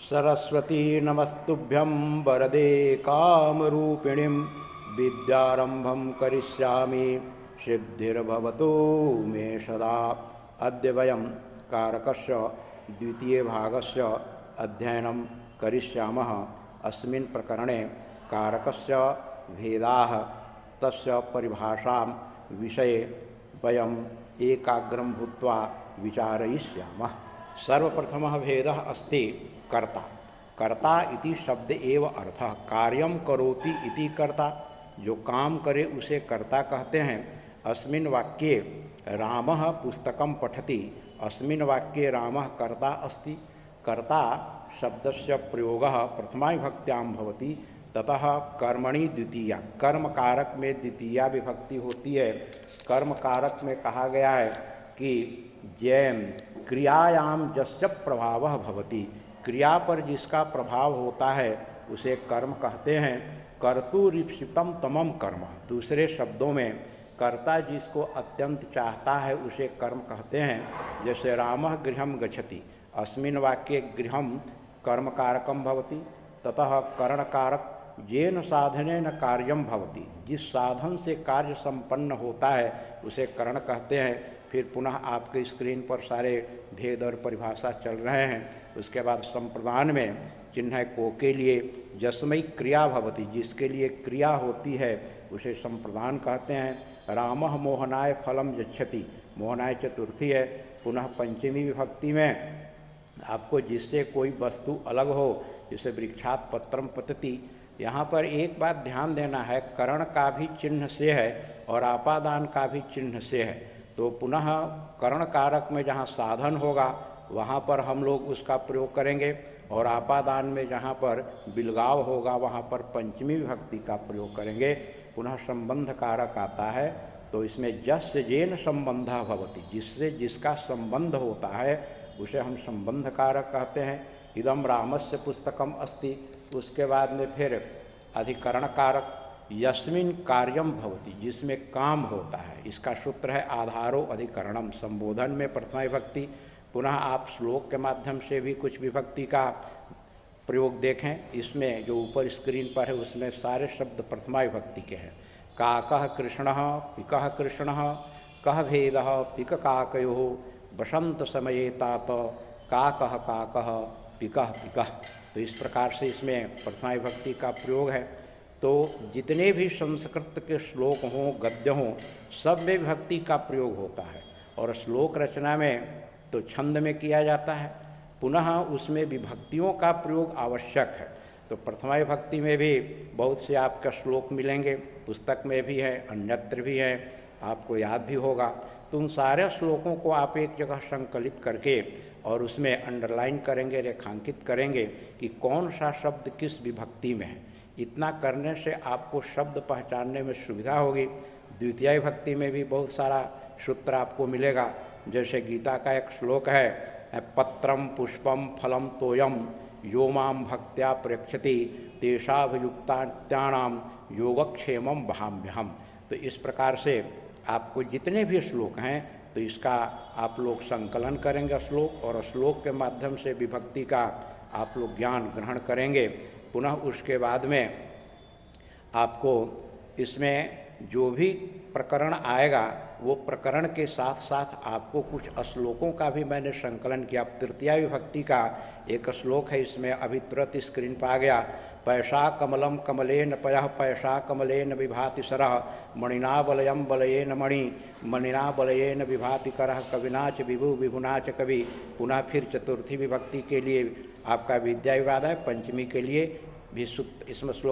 सरस्वती नमस्तुभ्यं वरदे कामरूपिणीं विद्यारंभं करिष्यामि सिद्धिर्भवतु मे सदा। अद्य वयं कारकस्य द्वितीय भागस्य अध्ययनं करिष्यामः। अस्मिन् प्रकरणे कारकस्य भेदाः तस्य परिभाषां विषये वयम् एकाग्रं भूत्वा विचारयिष्यामः। सर्वप्रथमः भेदः अस्ति कर्ता। कर्ता इति शब्द एव अर्थः कार्यं करोति इति कर्ता, जो काम करे उसे कर्ता कहते हैं। अस्मिन् वाक्ये रामः पुस्तकं पठति, अस्मिन् वाक्ये रामः कर्ता अस्ति। कर्ता शब्दस्य प्रयोगः प्रथमा विभक्त्यां भवति, ततः कर्मणि द्वितीया, कर्म कारक में द्वितीया विभक्ति होती है। कर्म कारक में कहा गया है कि जैम क्रियायाम जस्य प्रभावः भवति, क्रिया पर जिसका प्रभाव होता है उसे कर्म कहते हैं। कर्तुरीप्सितम तमम कर्म, दूसरे शब्दों में कर्ता जिसको अत्यंत चाहता है उसे कर्म कहते हैं। जैसे रामः गृहं गच्छति, अस्मिन् वाक्ये गृहं कर्म कारकं भवति, ततः करणकारक येन साधनेन कार्यं भवति, जिस साधन से कार्य संपन्न होता है उसे करण कहते हैं। फिर पुनः आपके स्क्रीन पर सारे भेद और परिभाषा चल रहे हैं। उसके बाद संप्रदान में चिन्ह को के लिए जस्मयी क्रिया भवति, जिसके लिए क्रिया होती है उसे संप्रदान कहते हैं। रामः मोहनाय फलम यच्छति, मोहनाय चतुर्थी है। पुनः पंचमी विभक्ति में आपको जिससे कोई वस्तु अलग हो, जैसे वृक्षात् पत्रम पतति। यहाँ पर एक बात ध्यान देना है, करण का भी चिन्ह से है और आपादान का भी चिन्ह से है। तो पुनः करण कारक में जहाँ साधन होगा वहाँ पर हम लोग उसका प्रयोग करेंगे, और आपादान में जहाँ पर बिलगाव होगा वहाँ पर पंचमी विभक्ति का प्रयोग करेंगे। पुनः संबंध कारक आता है, तो इसमें जस्य जेन संबंधः भवति, जिससे जिसका संबंध होता है उसे हम संबंध कारक कहते हैं। इदम रामस्य पुस्तकम अस्ति, उसके बाद में फिर अधिकरण कारक यस्मिन् कार्यम भवति, जिसमें काम होता है। इसका सूत्र है आधारो अधिकरणम, संबोधन में प्रथमा विभक्ति। पुनः आप श्लोक के माध्यम से भी कुछ विभक्ति का प्रयोग देखें। इसमें जो ऊपर स्क्रीन पर है उसमें सारे शब्द प्रथमा विभक्ति के हैं। काकः कृष्णः पिकः कृष्णः, कः भेदः पिक काकयोः, बसंत समये तात काकः काकः पिकः पिकः। तो इस प्रकार से इसमें प्रथमा विभक्ति का प्रयोग है। तो जितने भी संस्कृत के श्लोक हों, गद्य हों, सब में विभक्ति का प्रयोग होता है। और श्लोक रचना में तो छंद में किया जाता है, पुनः उसमें विभक्तियों का प्रयोग आवश्यक है। तो प्रथमा विभक्ति में भी बहुत से आपका श्लोक मिलेंगे, पुस्तक में भी है, अन्यत्र भी है, आपको याद भी होगा। तो उन सारे श्लोकों को आप एक जगह संकलित करके और उसमें अंडरलाइन करेंगे, रेखांकित करेंगे कि कौन सा शब्द किस विभक्ति में है। इतना करने से आपको शब्द पहचानने में सुविधा होगी। द्वितीय विभक्ति में भी बहुत सारा सूत्र आपको मिलेगा। जैसे गीता का एक श्लोक है, पत्रम पुष्पम फलम तोयम यो माम भक्त्या प्रेक्षति तेषाभियुक्तात्याणाम योगक्षेमम भाम्यहम। तो इस प्रकार से आपको जितने भी श्लोक हैं तो इसका आप लोग संकलन करेंगे श्लोक, और श्लोक के माध्यम से विभक्ति का आप लोग ज्ञान ग्रहण करेंगे। पुनः उसके बाद में आपको इसमें जो भी प्रकरण आएगा वो प्रकरण के साथ साथ आपको कुछ श्लोकों का भी मैंने संकलन किया। तृतीया विभक्ति का एक श्लोक है, इसमें अभी तुरंत स्क्रीन पर आ गया। पैसा कमलम कमलेन पयः पैसा कमलेन विभाति सरः, मणिना बलयम बलयेन मणि मणिना बलयेन विभाति करः, कविनाच विभु विभुनाच कवि। पुनः फिर चतुर्थी विभक्ति के लिए आपका विद्या विवाद है, पंचमी के लिए भी इसमें श्लोक